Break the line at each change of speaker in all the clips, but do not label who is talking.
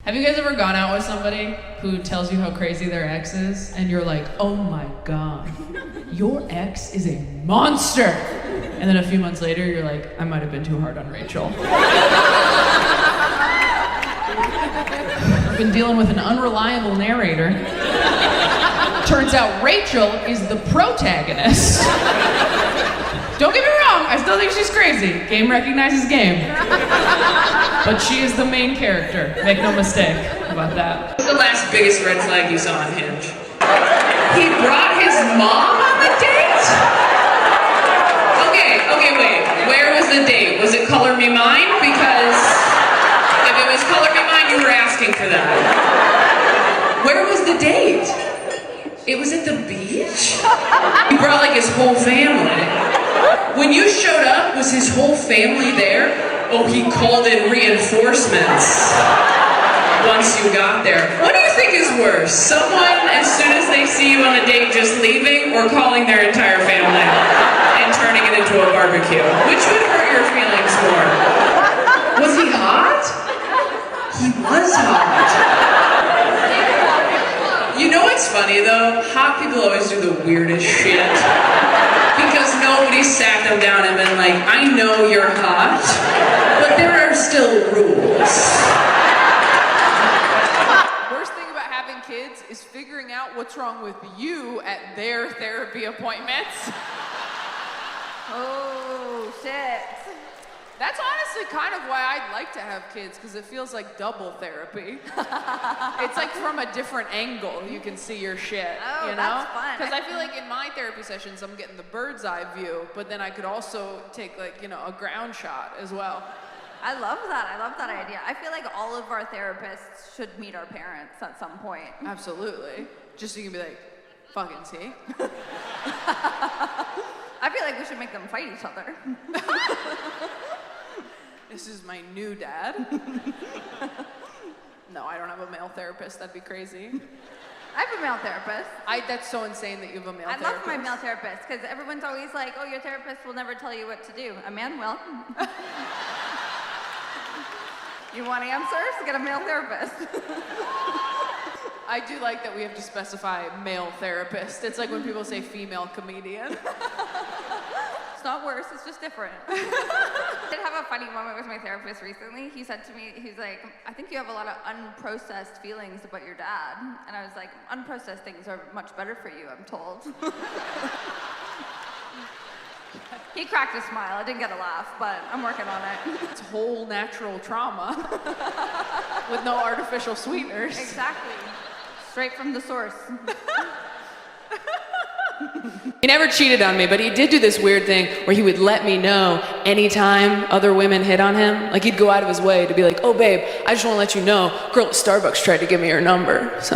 Have you guys ever gone out with somebody who tells you how crazy their ex is, and you're like, oh my God, your ex is a monster? And then a few months later, you're like, I might have been too hard on Rachel. I've been dealing with an unreliable narrator. Turns out Rachel is the protagonist. Don't get me wrong, I still think she's crazy. Game recognizes game. But she is the main character. Make no mistake about that.
What's the last biggest red flag you saw on Hinge? He brought his mom on the date? Okay, wait. Where was the date? Was it Color Me Mine? Because if it was Color Me Mine, you were asking for that. Where was the date? It was at the beach? He brought like his whole family. When you showed up, was his whole family there? Oh, he called in reinforcements once you got there. What do you think is worse? Someone, as soon as they see you on a date, just leaving, or calling their entire family and turning it into a barbecue? Which would hurt your feelings more? Was he hot? He was hot. You know what's funny though? Hot people always do the weirdest shit. Because nobody sat them down and been like, I know you're hot, but there are still rules.
Worst thing about having kids is figuring out what's wrong with you at their therapy appointments.
Oh, shit.
That's honestly kind of why I'd like to have kids, because it feels like double therapy. It's like from a different angle you can see your shit,
Oh,
you know?
that's fun.
Because I feel like in my therapy sessions I'm getting the bird's eye view, but then I could also take like, you know, a ground shot as well.
I love that idea. I feel like all of our therapists should meet our parents at some point.
Absolutely. Just so you can be like, fucking see?
I feel like we should make them fight each other.
This is my new dad. No, I don't have a male therapist. That'd be crazy.
I have a male therapist.
That's so insane that you have a male
I
therapist.
love my male therapist, because everyone's always like, oh, your therapist will never tell you what to do. A man will. You want answers? Get a male therapist.
I do like that we have to specify male therapist. It's like when people say female comedian.
It's not worse, it's just different. I did have a funny moment with my therapist recently. He said to me, he's like, I think you have a lot of unprocessed feelings about your dad. And I was like, unprocessed things are much better for you, I'm told. He cracked a smile. I didn't get a laugh, but I'm working on it.
It's whole natural trauma with no artificial sweeteners.
Exactly. Straight from the source.
He never cheated on me, but he did do this weird thing where he would let me know anytime other women hit on him. Like, he'd go out of his way to be like, oh, babe, I just want to let you know, girl at Starbucks tried to give me your number, so.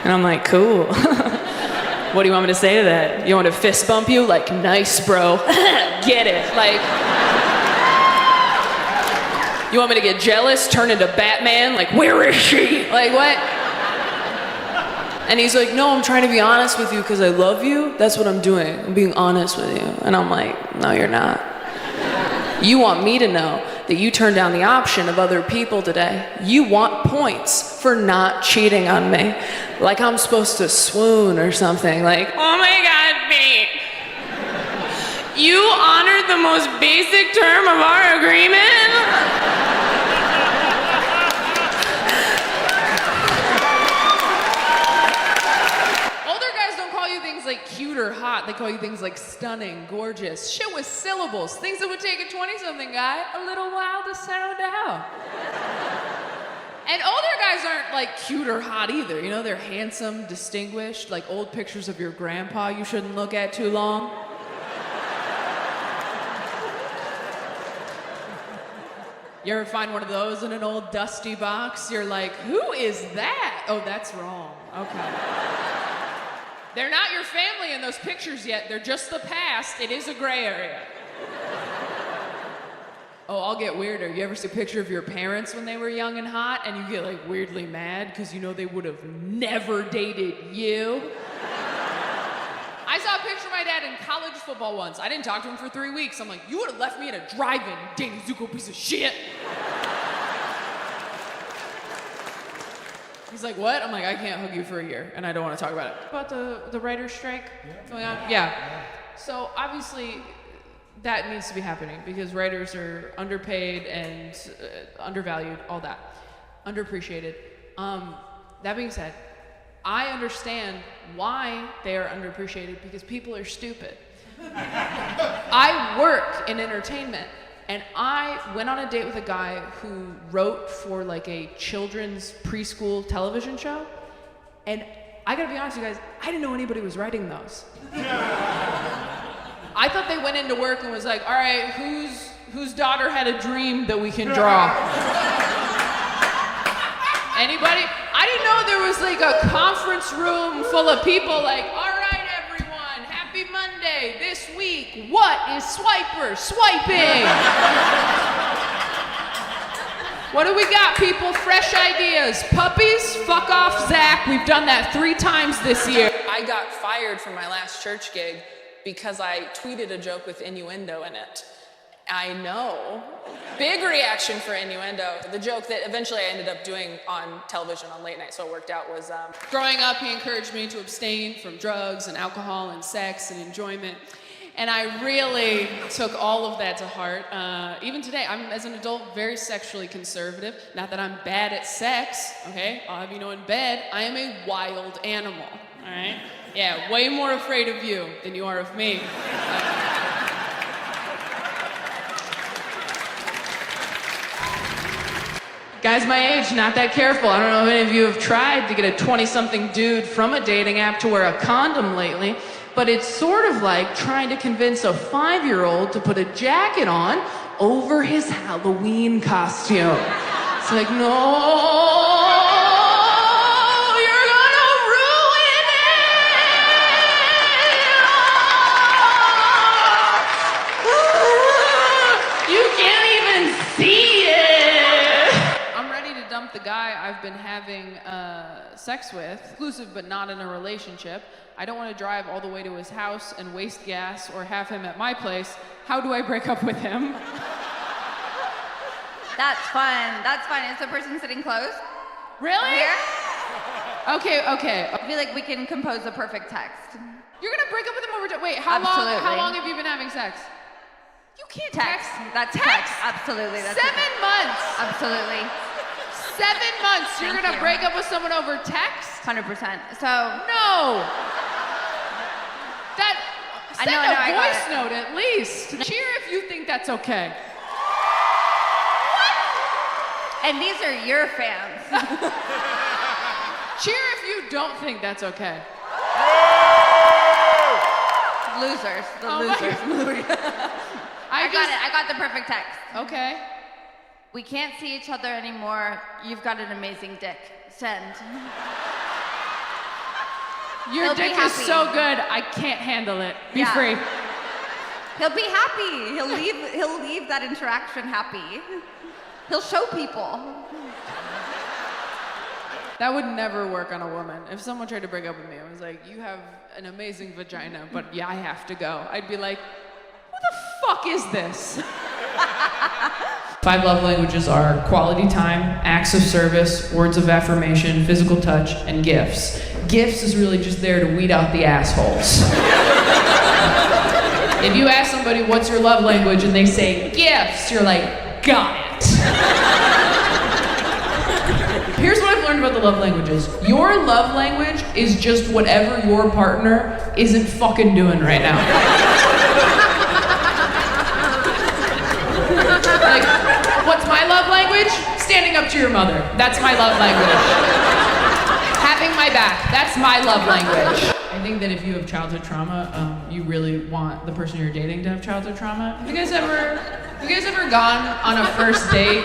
And I'm like, cool. What do you want me to say to that? You want me to fist bump you? Like, nice, bro. Get it. Like, you want me to get jealous, turn into Batman? Like, where is she? Like, what? And he's like, no, I'm trying to be honest with you because I love you. That's what I'm doing. I'm being honest with you. And I'm like, no, you're not. You want me to know that you turned down the option of other people today. You want points for not cheating on me. Like I'm supposed to swoon or something. Like, oh my God, babe. You honored the most basic term of our agreement?
Like cute or hot, they call you things like stunning, gorgeous, shit with syllables, things that would take a 20-something guy a little while to sound out. And older guys aren't like cute or hot either, you know, they're handsome, distinguished, like old pictures of your grandpa you shouldn't look at too long. You ever find one of those in an old dusty box? You're like, who is that? Oh, that's wrong. Okay. They're not your family in those pictures yet. They're just the past. It is a gray area. Oh, I'll get weirder. You ever see a picture of your parents when they were young and hot and you get like weirdly mad because you know they would have never dated you? I saw a picture of my dad in college football once. I didn't talk to him for 3 weeks. I'm like, you would have left me at a drive-in, Danny Zuko piece of shit. He's like, what? I'm like, I can't hug you for a year, and I don't want to talk about it. About the writer's strike going on? Yeah. So obviously, that needs to be happening because writers are underpaid and undervalued, all that. Underappreciated. That being said, I understand why they are underappreciated because people are stupid. I work in entertainment, and I went on a date with a guy who wrote for like a children's preschool television show, and I gotta be honest with you guys, I didn't know anybody was writing those. I thought they went into work and was like, all right, whose daughter had a dream that we can draw? Anybody? I didn't know there was like a conference room full of people like, all right, everyone, happy Monday. This week, what is Swiper swiping? What do we got, people? Fresh ideas. Puppies? Fuck off, Zach. We've done that 3 times this year.
I got fired from my last church gig because I tweeted a joke with innuendo in it. I know. Big reaction for innuendo. The joke that eventually I ended up doing on television on late night, so it worked out, was
Growing up, he encouraged me to abstain from drugs and alcohol and sex and enjoyment. And I really took all of that to heart. Even today, I'm, as an adult, very sexually conservative. Not that I'm bad at sex, okay? I'll have you know in bed, I am a wild animal, all right? Yeah, way more afraid of you than you are of me. Guys my age, not that careful. I don't know if any of you have tried to get a 20-something dude from a dating app to wear a condom lately, but it's sort of like trying to convince a 5-year-old to put a jacket on over his Halloween costume. It's like, no, you're gonna ruin it! You can't even see it! I'm ready to dump the guy I've been having sex with, exclusive but not in a relationship. I don't want to drive all the way to his house and waste gas or have him at my place. How do I break up with him?
That's fun. That's fun. Is the person sitting close?
Really?
Here?
Okay.
I feel like we can compose a perfect text.
You're gonna break up with him over wait, how
Absolutely.
long have you been having sex? You can't
Text. That's
text.
Absolutely. That's
7 months.
Absolutely.
7 months. You're
Thank
gonna
you.
break up with someone over text?
100%. So,
No. That
I
send
know,
a
I got
voice
it.
note at least. Cheer if you think that's okay.
and these are your fans.
Cheer if you don't think that's okay.
Losers. The
Oh my
losers. I got it. I got the perfect text.
Okay.
We can't see each other anymore. You've got an amazing dick. Send.
Your
He'll be
dick is
happy.
so good, I can't handle it. Be
Yeah.
free.
He'll be happy. He'll leave that interaction happy. He'll show people.
That would never work on a woman. If someone tried to break up with me, I was like, you have an amazing vagina, but yeah, I have to go. I'd be like, who the fuck is this?
5 love languages are quality time, acts of service, words of affirmation, physical touch, and gifts. Gifts is really just there to weed out the assholes. If you ask somebody, what's your love language, and they say gifts, you're like, got it. Here's what I've learned about the love languages. Your love language is just whatever your partner isn't fucking doing right now. Like, what's my love language? Standing up to your mother. That's my love language. Having my back. That's my love language. I think that if you have childhood trauma, you really want the person you're dating to have childhood trauma. Have you guys ever gone on a first date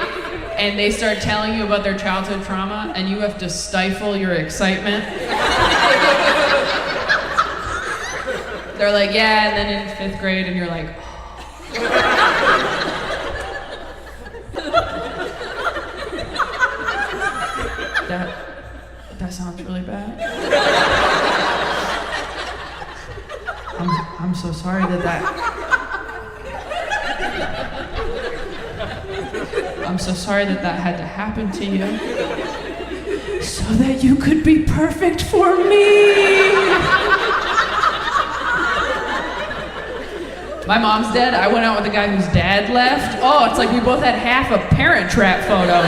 and they start telling you about their childhood trauma and you have to stifle your excitement? They're like, yeah, and then in 5th grade, and you're like, That sounds really bad. I'm so sorry I'm so sorry that had to happen to you. so that you could be perfect for me.
My mom's dead. I went out with a guy whose dad left. Oh, it's like we both had half a Parent Trap photo.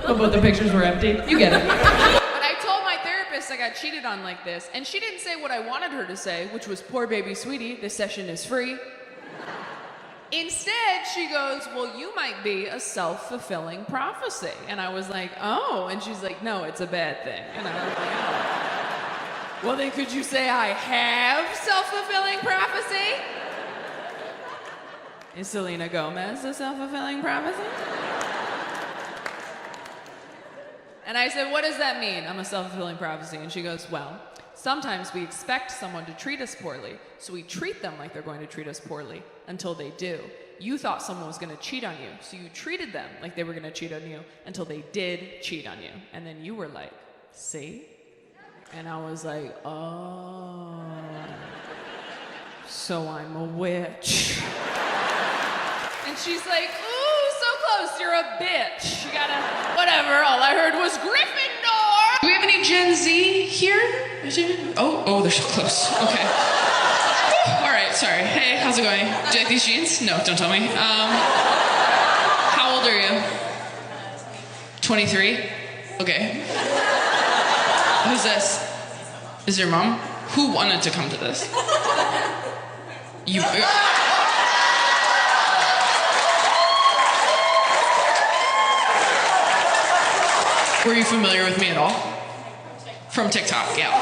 But both the pictures were empty. You get it.
But I told my therapist I got cheated on like this, and she didn't say what I wanted her to say, which was, poor baby sweetie, this session is free. Instead, she goes, well, you might be a self-fulfilling prophecy. And I was like, oh. And she's like, no, it's a bad thing. And I was like, oh. Well, then could you say I have self-fulfilling prophecy? Is Selena Gomez a self-fulfilling prophecy? And I said, what does that mean? I'm a self-fulfilling prophecy. And she goes, well, sometimes we expect someone to treat us poorly, so we treat them like they're going to treat us poorly until they do. You thought someone was going to cheat on you, so you treated them like they were going to cheat on you until they did cheat on you. And then you were like, see? And I was like, oh, so I'm a witch. And she's like, ooh, so close, you're a bitch. You gotta, whatever, all I heard was Gryffindor.
Do we have any Gen Z here? Oh, they're so close. Okay. All right, sorry. Hey, how's it going? Do you like these jeans? No, don't tell me. How old are you? 23? Okay. Who's this? Is your mom? Who wanted to come to this? You. Were you familiar with me at all? From TikTok, yeah.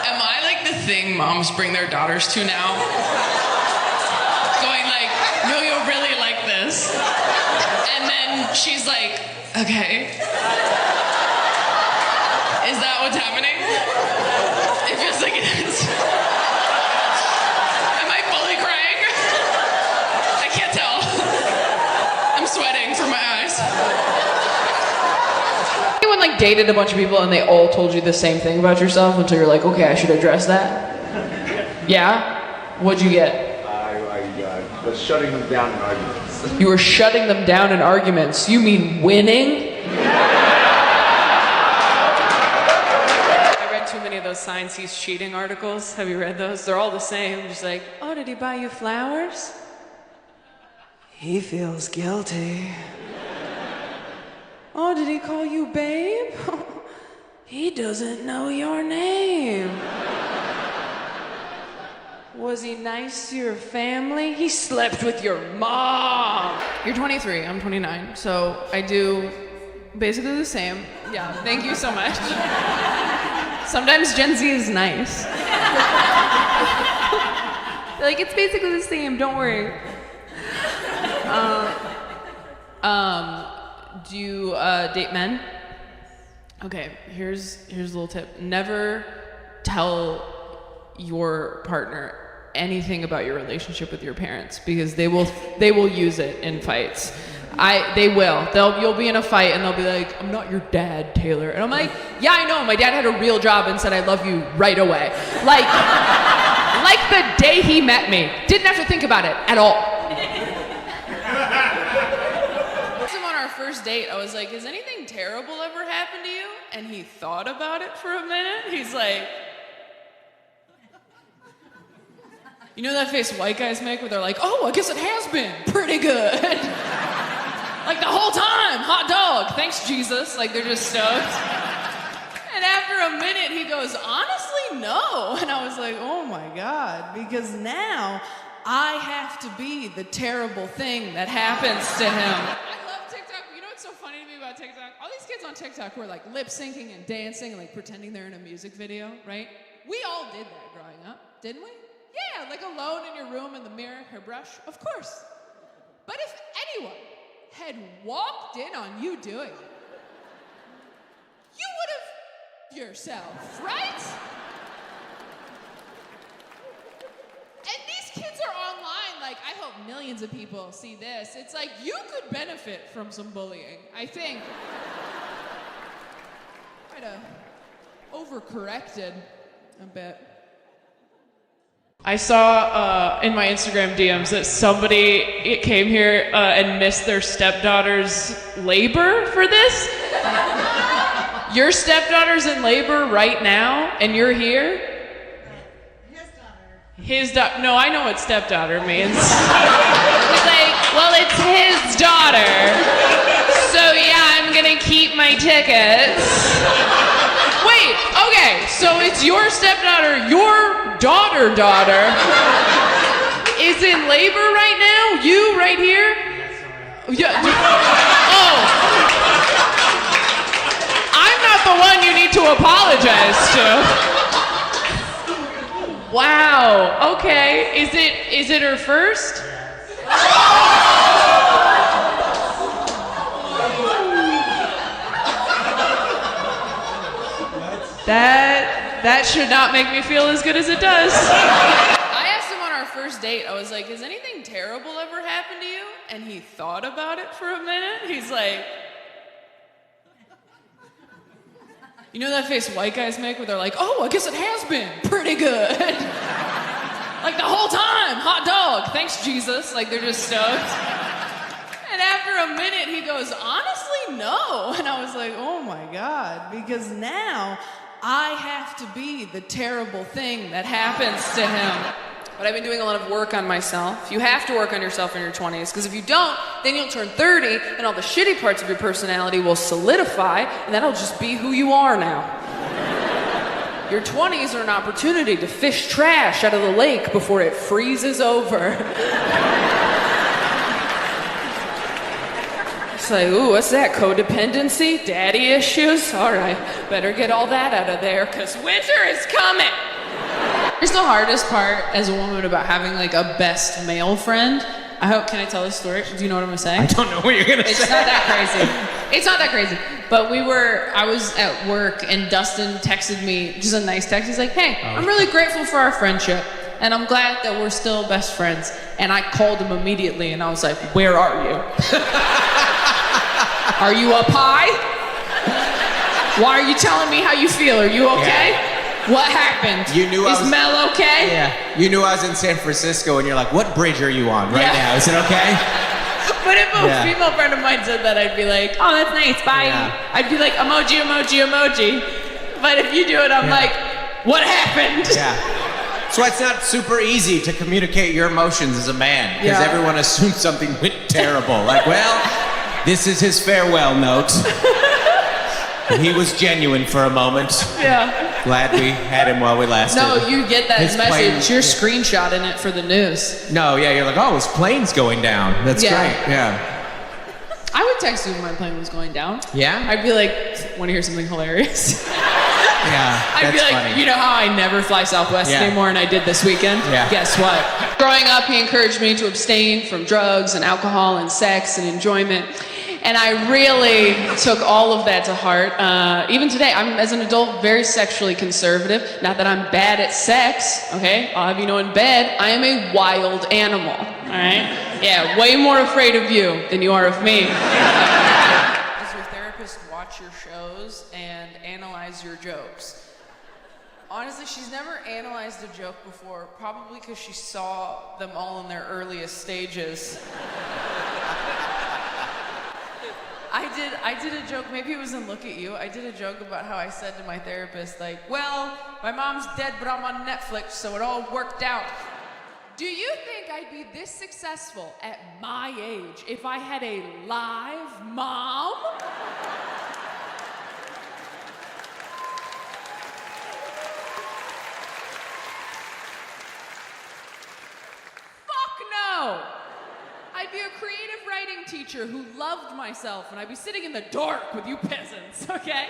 Am I like the thing moms bring their daughters to now? Going like, no, you'll really like this. And then she's like, okay. Is that what's happening? It feels like it is. Am I fully crying? I can't tell. I'm sweating from my eyes.
Anyone like dated a bunch of people and they all told you the same thing about yourself until you're like, okay, I should address that? Yeah? What'd you get?
I was shutting them down in arguments.
You were shutting them down in arguments. You mean winning? I read too many of those signs he's cheating articles. Have you read those? They're all the same. Just like, oh, did he buy you flowers? He feels guilty. Oh, did he call you babe? He doesn't know your name. Was he nice to your family? He slept with your mom. You're 23, I'm 29, so I do basically the same. Yeah, thank you so much. Sometimes Gen Z is nice. Like, it's basically the same, don't worry. Do you date men? Okay, here's a little tip. Never tell your partner anything about your relationship with your parents because they will use it in fights. They will. You'll be in a fight and they'll be like, I'm not your dad, Taylor. And I'm like, yeah, I know. My dad had a real job and said I love you right away. Like the day he met me. Didn't have to think about it at all. On our first date, I was like, has anything terrible ever happened to you? And he thought about it for a minute. He's like, you know that face white guys make where they're like, oh, I guess it has been pretty good. Like the whole time, hot dog, thanks Jesus. Like they're just stoked. And after a minute, he goes, honestly, no. And I was like, oh my God, because now I have to be the terrible thing that happens to him. I love TikTok. You know what's so funny to me about TikTok? All these kids on TikTok who are like lip syncing and dancing and like pretending they're in a music video, right? We all did that growing up, didn't we? Yeah, like alone in your room in the mirror, hairbrush, of course. But if anyone had walked in on you doing it, you would have yourself, right? And these kids are online, like, I hope millions of people see this. It's like, you could benefit from some bullying, I think. Might have overcorrected a bit.
I saw in my Instagram DMs that somebody came here and missed their stepdaughter's labor for this. Your stepdaughter's in labor right now, and you're here? His daughter. No, I know what stepdaughter means. He's like, well, it's his daughter. So yeah, I'm gonna keep my tickets. Wait, okay, so it's your stepdaughter, your daughter is in labor right now? You right here? Yeah. Oh. I'm not the one you need to apologize to. Wow, okay. Is it her first? That should not make me feel as good as it does. I asked him on our first date, I was like, has anything terrible ever happened to you? And he thought about it for a minute. He's like, you know that face white guys make where they're like, oh, I guess it has been pretty good. Like the whole time, hot dog, thanks Jesus. Like they're just stoked. And after a minute he goes, honestly, no. And I was like, oh my God, because now I have to be the terrible thing that happens to him. But I've been doing a lot of work on myself. You have to work on yourself in your 20s, because if you don't, then you'll turn 30 and all the shitty parts of your personality will solidify, and that'll just be who you are now. Your 20s are an opportunity to fish trash out of the lake before it freezes over. It's like, ooh, what's that? Codependency? Daddy issues? All right, better get all that out of there, because winter is coming. Here's the hardest part as a woman about having like a best male friend. Can I tell this story? Do you know what I'm gonna say?
I don't know what you're gonna say.
It's not that crazy. It's not that crazy. But I was at work and Dustin texted me, just a nice text. He's like, hey, I'm really grateful for our friendship. And I'm glad that we're still best friends. And I called him immediately and I was like, where are you? Are you up high? Why are you telling me how you feel? Are you okay? Yeah. What happened?
You knew
Is Mel okay?
Yeah. You knew I was in San Francisco and you're like, what bridge are you on right now? Is it okay?
But if a female friend of mine said that, I'd be like, oh, that's nice, bye. Yeah. I'd be like, emoji, emoji, emoji. But if you do it, I'm like, what happened?
Yeah. So it's not super easy to communicate your emotions as a man, because everyone assumes something went terrible. Like, well, this is his farewell note. He was genuine for a moment. Yeah. Glad we had him while we lasted.
No, you get that message. You're screenshotting it for the news.
No, yeah, you're like, oh, his plane's going down. That's great. Yeah.
I would text you when my plane was going down.
Yeah?
I'd be like, want to hear something hilarious?
Yeah,
I'd be like,
funny.
You know how I never fly Southwest anymore and I did this weekend?
Yeah.
Guess what? Growing up, he encouraged me to abstain from drugs and alcohol and sex and enjoyment. And I really took all of that to heart. Even today, I'm, as an adult, very sexually conservative. Not that I'm bad at sex, okay? I'll have you know, in bed, I am a wild animal, all right? Yeah, way more afraid of you than you are of me. Does your therapist watch your shows and analyze your jokes? Honestly, she's never analyzed a joke before, probably because she saw them all in their earliest stages. I did a joke, maybe it was in Look at You. I did a joke about how I said to my therapist, like, well, my mom's dead, but I'm on Netflix, so it all worked out. Do you think I'd be this successful at my age if I had a live mom? Fuck no! I'd be a creative writing teacher who loved myself, and I'd be sitting in the dark with you peasants, okay?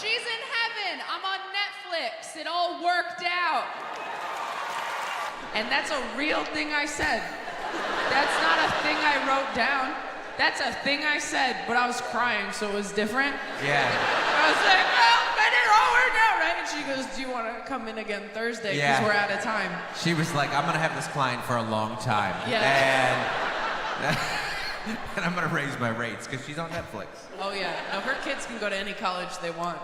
She's in heaven, I'm on Netflix, it all worked out. And that's a real thing I said. That's not a thing I wrote down. That's a thing I said, but I was crying, so it was different.
Yeah.
I was like, well, but it all worked out, right? And she goes, do you want to come in again Thursday? Because we're out of time.
She was like, I'm gonna have this client for a long time.
Yeah.
And I'm gonna raise my rates, because she's on Netflix.
Oh yeah, no, her kids can go to any college they want.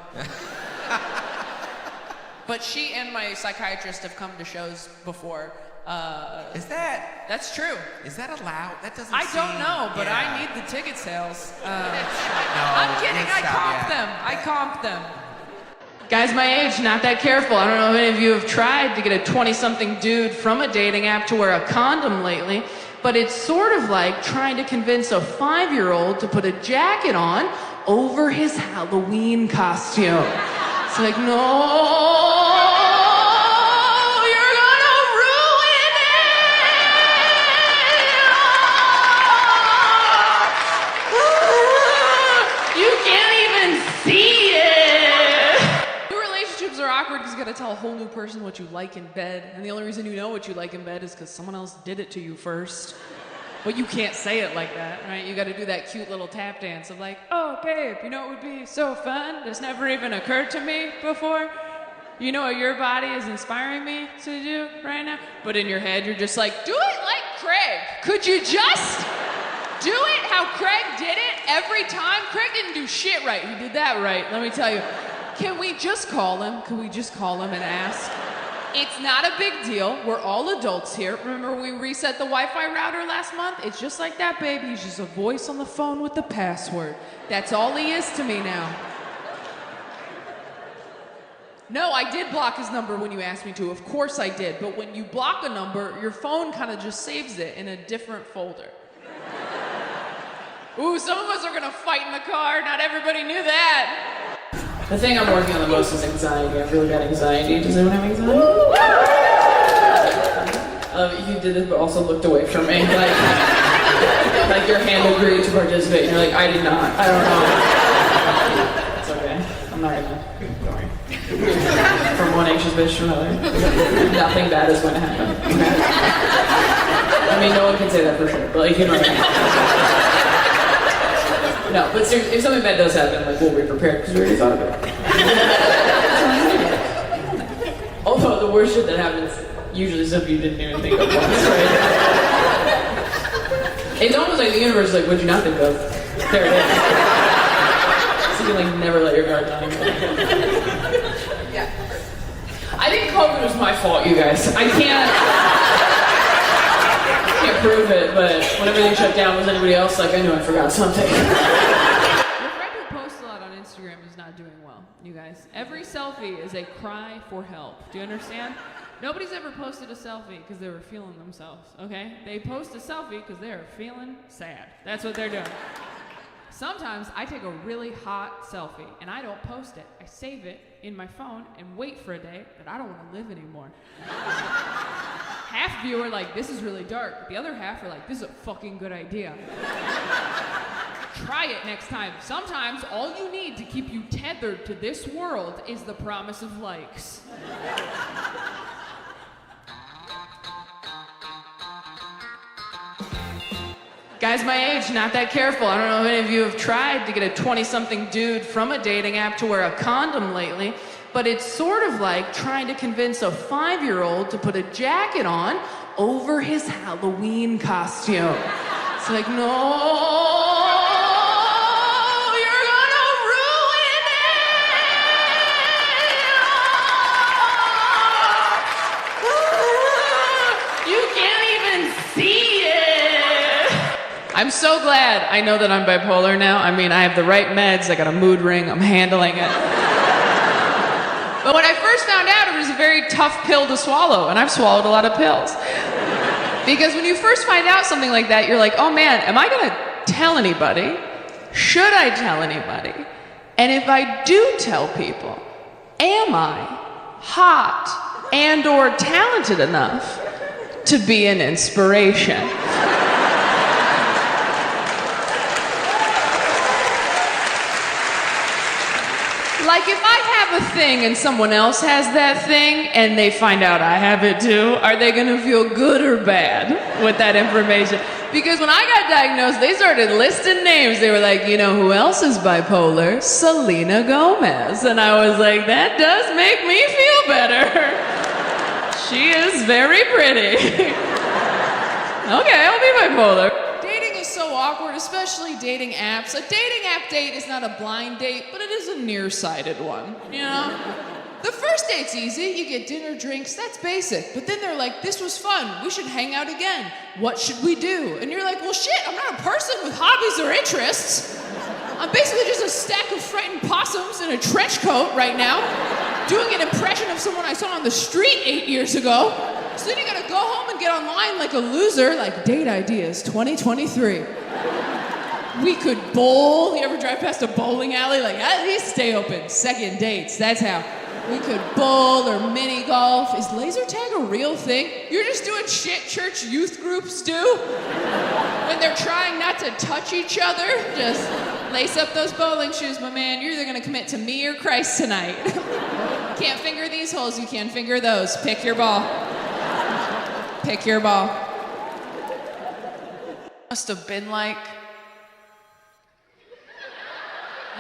But she and my psychiatrist have come to shows before. That's true.
Is that allowed? That doesn't
I
seem...
don't know, but
yeah.
I need the ticket sales.
No,
I'm kidding, I
stop,
comped
yeah.
them. I comped them. Guys my age, not that careful. I don't know if any of you have tried to get a 20-something dude from a dating app to wear a condom lately, but it's sort of like trying to convince a 5-year-old to put a jacket on over his Halloween costume. It's like, no, you're gonna ruin it! You can't even see it! New relationships are awkward because you gotta tell a whole new person what you like in bed, and the only reason you know what you like in bed is because someone else did it to you first. But you can't say it like that, right? You gotta do that cute little tap dance of like, oh, babe, you know what would be so fun? This never even occurred to me before. You know what your body is inspiring me to do right now? But in your head, you're just like, do it like Craig. Could you just do it how Craig did it every time? Craig didn't do shit right. He did that right, let me tell you. Can we just call him? Can we just call him and ask? It's not a big deal. We're all adults here. Remember when we reset the Wi-Fi router last month? It's just like that, baby. He's just a voice on the phone with the password. That's all he is to me now. No, I did block his number when you asked me to. Of course I did. But when you block a number, your phone kind of just saves it in a different folder. Ooh, some of us are gonna fight in the car. Not everybody knew that.
The thing I'm working on the most is anxiety. I have really bad anxiety. Does anyone have anxiety? You did it, but also looked away from me. Like your hand agreed to participate, and you're like, I did not. I don't know. It's okay. I'm not gonna. Don't worry. From one anxious bitch to another. Nothing bad is going to happen. Okay? I mean, no one can say that for sure, but like, you know what I mean. No, but seriously, if something bad does happen, like, we'll be prepared because we already thought of it. Although the worst shit that happens usually stuff you didn't even think of once, right? It's almost like the universe is like, what'd you not think of? There it is. So you can like never let your guard down again. Yeah. I think COVID was my fault, you guys. I can't prove it, but when everything shut down, was anybody else like, I knew I forgot something?
Your friend who posts a lot on Instagram is not doing well, you guys. Every selfie is a cry for help. Do you understand? Nobody's ever posted a selfie because they were feeling themselves, okay? They post a selfie because they are feeling sad. That's what they're doing. Sometimes I take a really hot selfie and I don't post it. I save it in my phone and wait for a day that I don't want to live anymore. Half of you are like, this is really dark. The other half are like, this is a fucking good idea. Try it next time. Sometimes all you need to keep you tethered to this world is the promise of likes. Guys my age, not that careful. I don't know if any of you have tried to get a 20-something dude from a dating app to wear a condom lately, but it's sort of like trying to convince a 5-year-old to put a jacket on over his Halloween costume. It's like, no, you're gonna ruin it! You can't even see it! I'm so glad I know that I'm bipolar now. I mean, I have the right meds, I got a mood ring, I'm handling it. But when I first found out, it was a very tough pill to swallow, and I've swallowed a lot of pills. Because when you first find out something like that, you're like, oh man, am I gonna tell anybody? Should I tell anybody? And if I do tell people, am I hot and or talented enough to be an inspiration? Like if I have a thing and someone else has that thing and they find out I have it too, are they gonna feel good or bad with that information? Because when I got diagnosed, they started listing names. They were like, you know who else is bipolar? Selena Gomez. And I was like, that does make me feel better. She is very pretty. Okay, I'll be bipolar. Dating is so awkward, especially dating apps. A dating app date is not a blind date, but it is a nearsighted one, you know? The first date's easy. You get dinner, drinks, that's basic. But then they're like, this was fun. We should hang out again. What should we do? And you're like, well, shit, I'm not a person with hobbies or interests. I'm basically just a stack of frightened possums in a trench coat right now, doing an impression of someone I saw on the street 8 years ago. So then you gotta go home and get online like a loser, like Date Ideas 2023. We could bowl. You ever drive past a bowling alley? Like, at least stay open. Second dates, that's how. We could bowl or mini golf. Is laser tag a real thing? You're just doing shit church youth groups do? When they're trying not to touch each other? Just lace up those bowling shoes, my man. You're either gonna commit to me or Christ tonight. Can't finger these holes, you can finger those. Pick your ball. Pick your ball. Must have been like...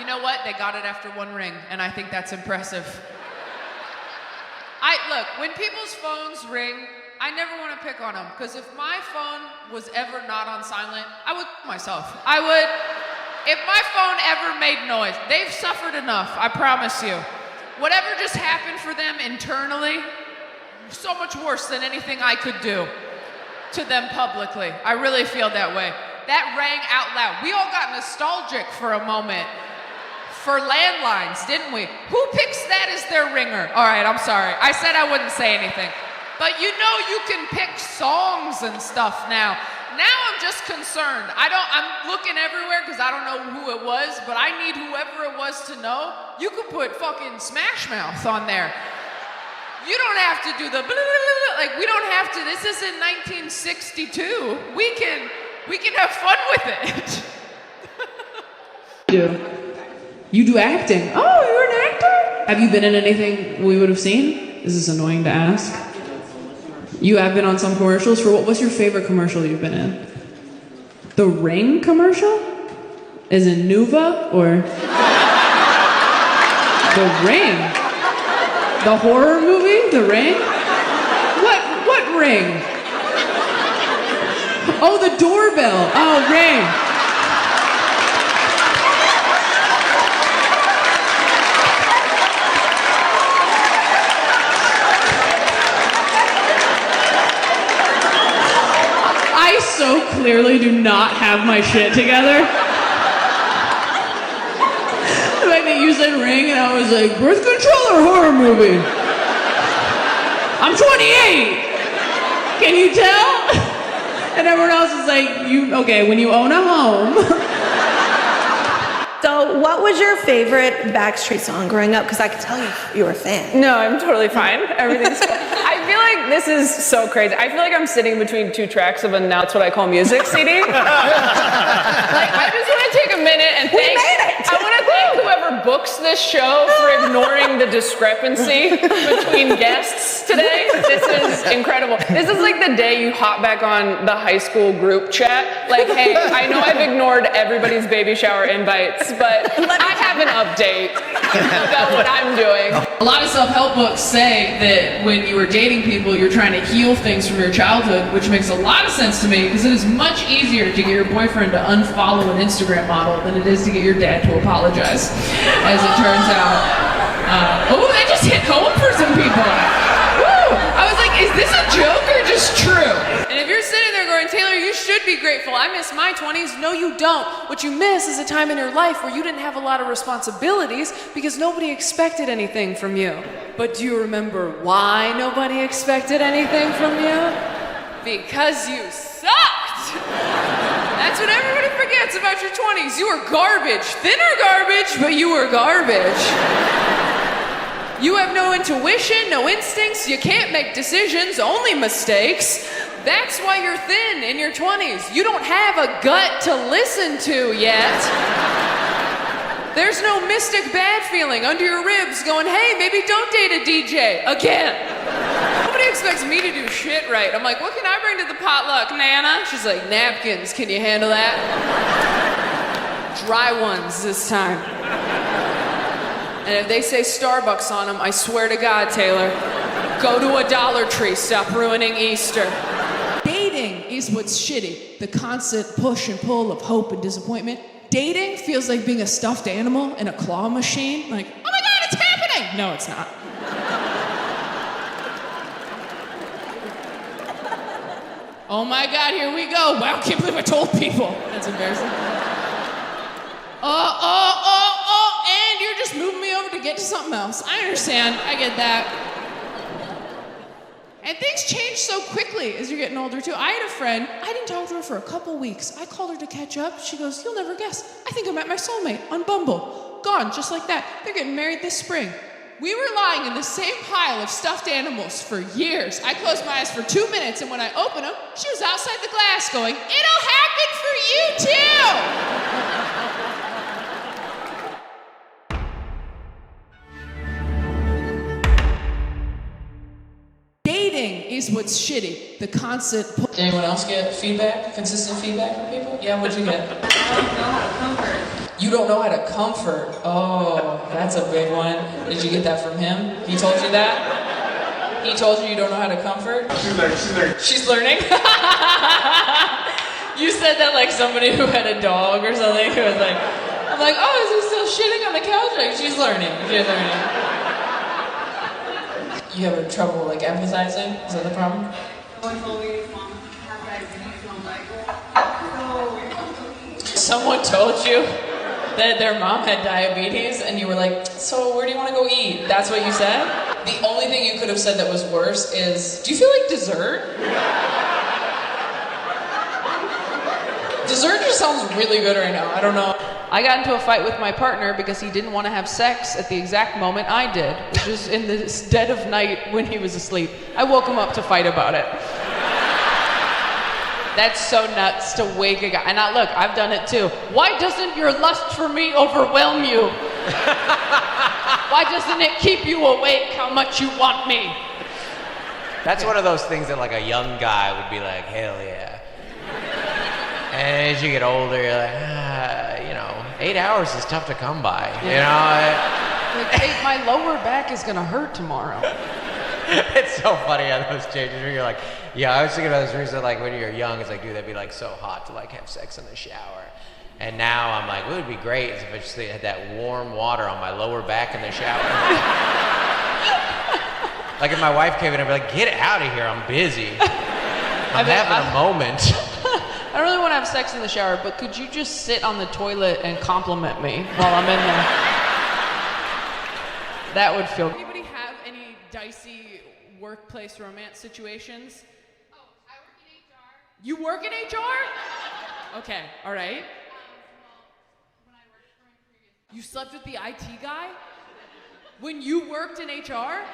You know what? They got it after one ring, and I think that's impressive. Look, when people's phones ring, I never want to pick on them, because if my phone was ever not on silent, I would myself. If my phone ever made noise, they've suffered enough, I promise you. Whatever just happened for them internally, so much worse than anything I could do to them publicly. I really feel that way. That rang out loud. We all got nostalgic for a moment. For landlines, didn't we? Who picks that as their ringer? All right, I'm sorry. I said I wouldn't say anything. But you know you can pick songs and stuff now. Now I'm just concerned. I'm looking everywhere because I don't know who it was, but I need whoever it was to know. You could put fucking Smash Mouth on there. You don't have to do the blah, blah, blah, like we don't have to. This isn't 1962. We can have fun with it. You do acting. Oh, you're an actor? Have you been in anything we would have seen? Is this annoying to ask? You have been on some commercials. What's your favorite commercial you've been in? The Ring commercial? Is it Nuva or The Ring? The horror movie? The Ring? What ring? Oh, the doorbell. Oh, Ring. I so clearly do not have my shit together. The fact that you said Ring and I was like, birth control or horror movie? I'm 28. Can you tell? And everyone else is like, okay, when you own a home.
So what was your favorite Backstreet song growing up? Because I could tell you were a fan.
No, I'm totally fine. Everything's fine. I feel like this is so crazy. I feel like I'm sitting between two tracks of a Now It's What I Call Music CD. Like, I just want to take a minute and thank... I want to thank whoever books this show for ignoring the discrepancy between guests today. This is incredible. This is like the day you hop back on the high school group chat. Like, hey, I know I've ignored everybody's baby shower invites, but I have an update about what I'm doing.
A lot of self-help books say that when you were dating people, you're trying to heal things from your childhood, which makes a lot of sense to me because it is much easier to get your boyfriend to unfollow an Instagram model than it is to get your dad to apologize, as it turns out. Oh, that just hit home for some people. Woo! I was like, is this a joke or just true? And if you're sitting there going, Taylor, you should be grateful. I miss my 20s. No, you don't. What you miss is a time in your life where you didn't have a lot of responsibilities because nobody expected anything from you. But do you remember why nobody expected anything from you? Because you sucked. That's what everybody forgets about your 20s. You were garbage. Thinner garbage, but you were garbage. You have no intuition, no instincts, you can't make decisions, only mistakes. That's why you're thin in your 20s. You don't have a gut to listen to yet. There's no mystic bad feeling under your ribs going, hey, maybe don't date a DJ again. Nobody expects me to do shit right. I'm like, what can I bring to the potluck, Nana? She's like, napkins, can you handle that? Dry ones this time. And if they say Starbucks on them, I swear to God, Taylor, go to a Dollar Tree, stop ruining Easter. Dating is what's shitty. The constant push and pull of hope and disappointment. Dating feels like being a stuffed animal in a claw machine. Like, oh my God, it's happening! No, it's not. Oh my God, here we go. Wow, I can't believe I told people. That's embarrassing. And you're just moving me over to get to something else. I understand, I get that. And things change so quickly as you're getting older too. I had a friend, I didn't talk to her for a couple weeks. I called her to catch up. She goes, you'll never guess. I think I met my soulmate on Bumble. Gone, just like that. They're getting married this spring. We were lying in the same pile of stuffed animals for years. I closed my eyes for 2 minutes, and when I opened them, she was outside the glass going, it'll happen for you too! Dating is what's shitty. The constant...
Did anyone else get feedback? Consistent feedback from people? Yeah, what'd you get?
I don't know how to comfort.
You don't know how to comfort. Oh, that's a big one. Did you get that from him? He told you that? He told you don't know how to comfort?
She's learning.
She's learning? You said that like somebody who had a dog or something who was like, I'm like, oh, is he still shitting on the couch? Like, she's learning. She's learning. You have trouble like empathizing? Is that the problem? Someone told you that their mom had diabetes and you were like, so where do you want to go eat? That's what you said? The only thing you could have said that was worse is, do you feel like dessert? Dessert just sounds really good right now. I don't know.
I got into a fight with my partner because he didn't want to have sex at the exact moment I did, which was in the dead of night when he was asleep. I woke him up to fight about it. That's so nuts to wake a guy. And look, I've done it too. Why doesn't your lust for me overwhelm you? Why doesn't it keep you awake how much you want me?
That's one of those things that like a young guy would be like, hell yeah. And as you get older, you're like, 8 hours is tough to come by. You know?
My lower back is gonna hurt tomorrow.
It's so funny how those changes where you're like, yeah, I was thinking about this recently, like when you're young, it's like, dude, that'd be like so hot to like have sex in the shower. And now I'm like, what would be great is if I just had that warm water on my lower back in the shower. Like if my wife came in, I'd be like, get out of here, I'm busy. I'm having a moment.
I don't really want to have sex in the shower, but could you just sit on the toilet and compliment me while I'm in there? That would feel good.
Anybody have any dicey workplace romance situations?
Oh, I work in HR.
You work in HR? Okay, all right.
When I worked for my previous...
You slept with the IT guy? When you worked in HR?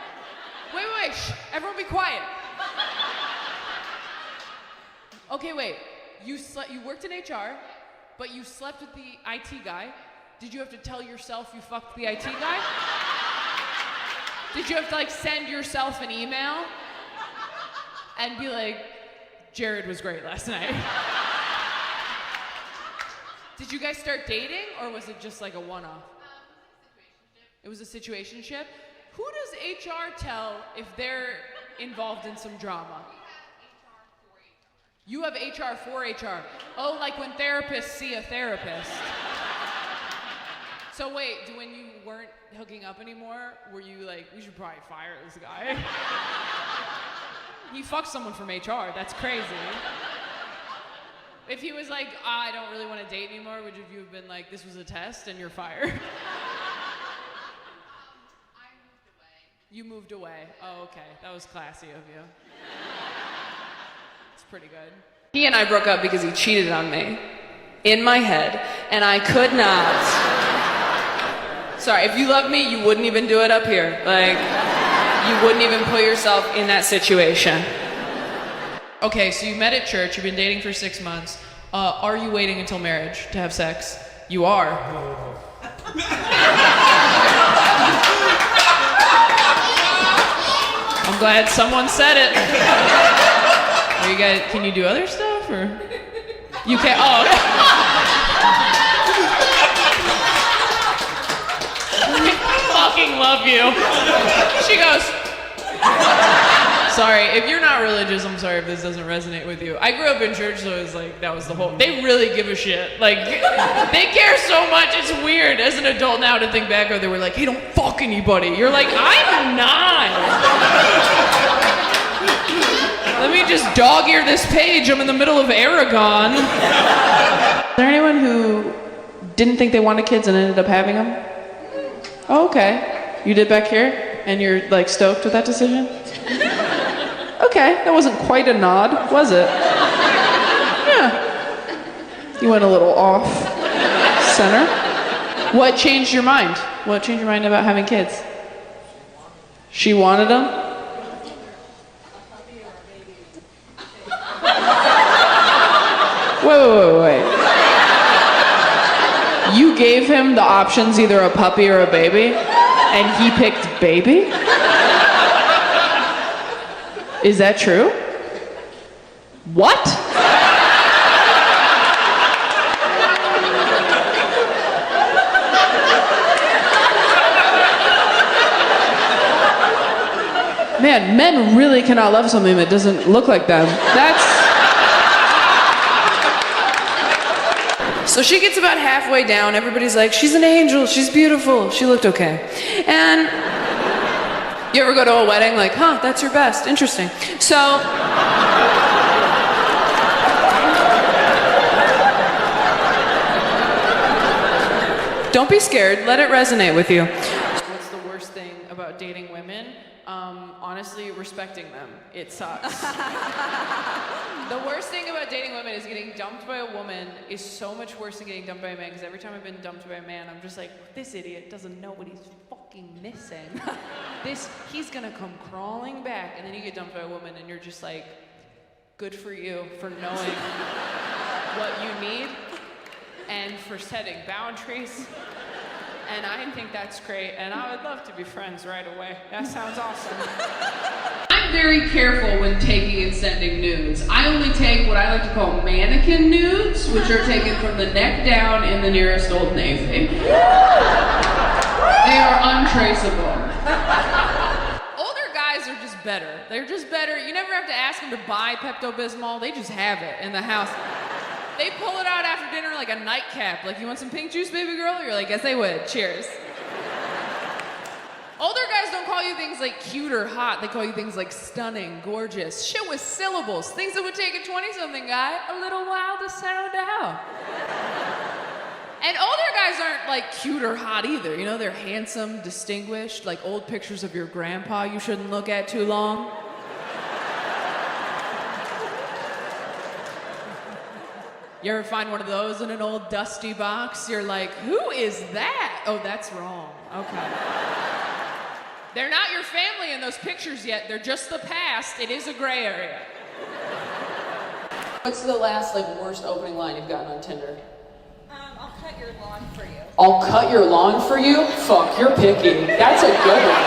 Wait, shh, everyone be quiet. Okay, wait. You worked in HR, but you slept with the IT guy. Did you have to tell yourself you fucked the IT guy? Did you have to like send yourself an email and be like, Jared was great last night? Did you guys start dating or was it just like a one-off? It was a situationship. Who does HR tell if they're involved in some drama? You have HR for HR. Oh, like when therapists see a therapist. So wait, when you weren't hooking up anymore, were you like, we should probably fire this guy? He fucked someone from HR, that's crazy. If he was like, I don't really want to date anymore, would you have been like, this was a test and you're fired?
I moved away.
You moved away. Oh, okay. That was classy of you. It's pretty good.
He and I broke up because he cheated on me in my head, and I could not. Sorry, if you love me, you wouldn't even do it up here. Like, you wouldn't even put yourself in that situation.
Okay, so you met at church, you've been dating for 6 months. Are you waiting until marriage to have sex? You are. I'm glad someone said it. Are you guys, can you do other stuff, or? You can't, oh. I fucking love you. She goes, sorry, if you're not religious, I'm sorry if this doesn't resonate with you. I grew up in church, so it was like, that was the whole, they really give a shit. Like, they care so much, it's weird as an adult now to think back, or they were like, hey, don't fuck anybody. You're like, I'm not. Let Let me just dog-ear this page. I'm in the middle of Aragon. Is there anyone who didn't think they wanted kids and ended up having them? Oh, okay. You did back here? And you're like stoked with that decision? Okay, that wasn't quite a nod, was it? Yeah. You went a little off center. What changed your mind? What changed your mind about having kids? She wanted them? Wait. You gave him the options, either a puppy or a baby, and he picked baby? Is that true? What? Man, men really cannot love something that doesn't look like them. So she gets about halfway down. Everybody's like, she's an angel, she's beautiful. She looked okay. And you ever go to a wedding like, huh, that's your best, interesting. So, don't be scared, let it resonate with you. What's the worst thing about dating women? Honestly, respecting them. It sucks. The worst thing about dating women is getting dumped by a woman is so much worse than getting dumped by a man, because every time I've been dumped by a man, I'm just like, this idiot doesn't know what he's fucking missing. He's gonna come crawling back, and then you get dumped by a woman and you're just like, good for you for knowing what you need and for setting boundaries. And I think that's great, and I would love to be friends right away. That sounds awesome.
I'm very careful when taking and sending nudes. I only take what I like to call mannequin nudes, which are taken from the neck down in the nearest Old Navy. They are untraceable.
Older guys are just better. They're just better. You never have to ask them to buy Pepto-Bismol. They just have it in the house. They pull it out after dinner like a nightcap. Like, you want some pink juice, baby girl? You're like, yes, they would. Cheers. Older guys don't call you things like cute or hot. They call you things like stunning, gorgeous. Shit with syllables. Things that would take a 20-something guy a little while to sound out. And older guys aren't like cute or hot either. You know, they're handsome, distinguished, like old pictures of your grandpa you shouldn't look at too long. You ever find one of those in an old dusty box? You're like, who is that? Oh, that's wrong. Okay. They're not your family in those pictures yet. They're just the past. It is a gray area. What's the last, worst opening line you've gotten on Tinder?
I'll cut your lawn for you.
I'll cut your lawn for you? Fuck, you're picky. That's a good one.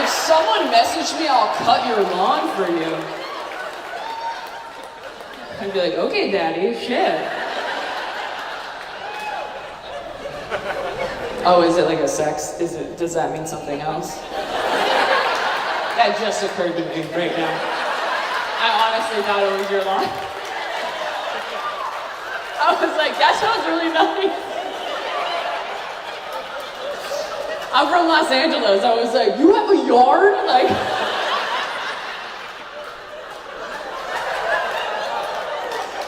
If someone messaged me, I'll cut your lawn for you, I'd be like, okay, daddy, shit. Oh, is it like a sex? Does that mean something else? That just occurred to me right now. I honestly thought it was your lawn. I was like, that sounds really nice. I'm from Los Angeles. I was like, you have a yard?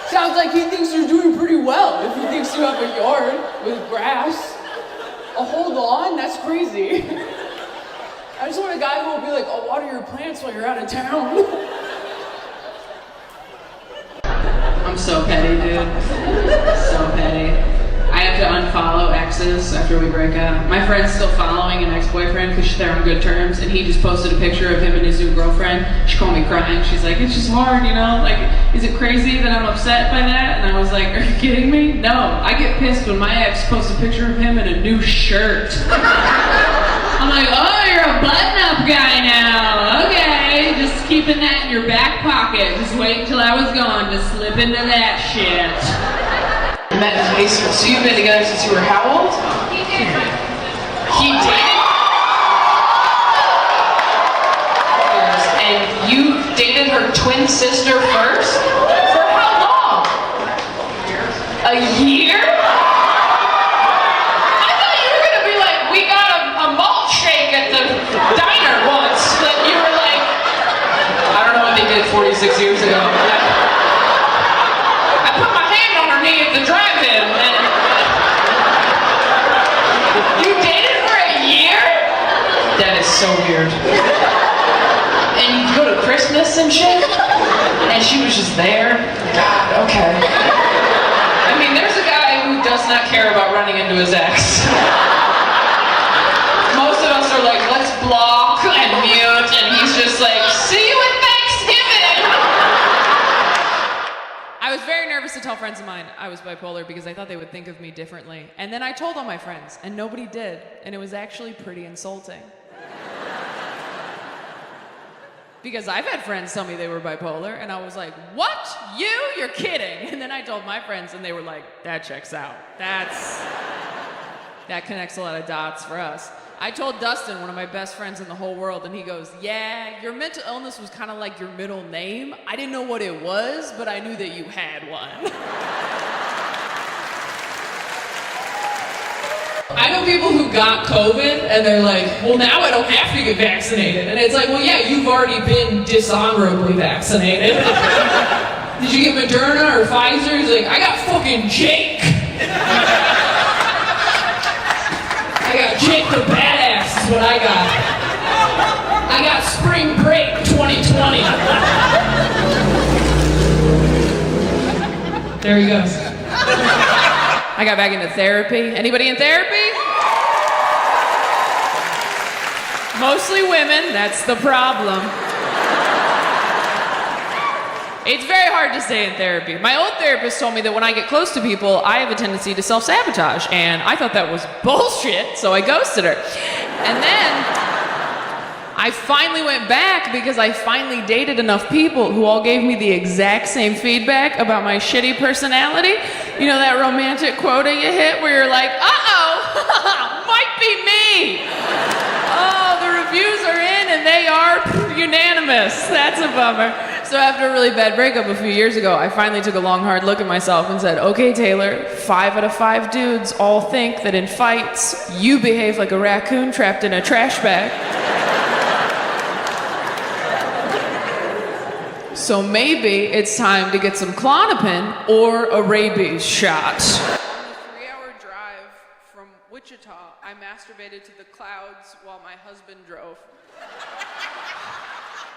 Sounds like he thinks you're doing pretty well if he thinks you have a yard with grass. A whole lawn? That's crazy. I just want a guy who will be like, I'll water your plants while you're out of town.
I'm so petty, dude. So petty. I have to unfollow exes after we break up. My friend's still following an ex-boyfriend because they're on good terms, and he just posted a picture of him and his new girlfriend. She called me crying. She's like, it's just hard, you know? Is it crazy that I'm upset by that? And I was like, are you kidding me? No. I get pissed when my ex posts a picture of him in a new shirt. I'm like, oh, you're a button-up guy now. Okay, just keeping that in your back pocket. Just wait until I was gone to slip into that shit.
Met in high school. So you've been together since you were how old? He did. And you dated her twin sister first? For how long? A year? I thought you were gonna be like, we got a malt shake at the diner once. But you were like, I don't know what they did 40
6 years ago. I put my hand on her knee at the drive-in, and you dated for a year? That is so weird. And you go to Christmas and shit, and she was just there. God, okay. I mean, there's a guy who does not care about running into his ex. Most of us are like, let's block and mute, and he's just like, see you at Thanksgiving.
I was very nervous to tell friends of mine I was bipolar because I thought they would think of me differently. And then I told all my friends, and nobody did. And it was actually pretty insulting. Because I've had friends tell me they were bipolar, and I was like, what? You? You're kidding. And then I told my friends, and they were like, that checks out. That connects a lot of dots for us. I told Dustin, one of my best friends in the whole world, and he goes, yeah, your mental illness was kind of like your middle name. I didn't know what it was, but I knew that you had one.
I know people who got COVID and they're like, well, now I don't have to get vaccinated. And it's like, well, yeah, you've already been dishonorably vaccinated. Did you get Moderna or Pfizer? He's like, I got fucking Jake. I got Jake the Badass is what I got. I got Spring Break 2020. There he goes.
I got back into therapy. Anybody in therapy? Mostly women, that's the problem. It's very hard to stay in therapy. My old therapist told me that when I get close to people, I have a tendency to self-sabotage, and I thought that was bullshit, so I ghosted her. And then I finally went back because I finally dated enough people who all gave me the exact same feedback about my shitty personality. You know that romantic quota you hit where you're like, uh-oh, might be me. Oh, the reviews are in and they are unanimous. That's a bummer. So after a really bad breakup a few years ago, I finally took a long, hard look at myself and said, okay, Taylor, 5 out of 5 dudes all think that in fights, you behave like a raccoon trapped in a trash bag. So maybe it's time to get some Klonopin or a rabies shot.
On the 3-hour drive from Wichita, I masturbated to the clouds while my husband drove.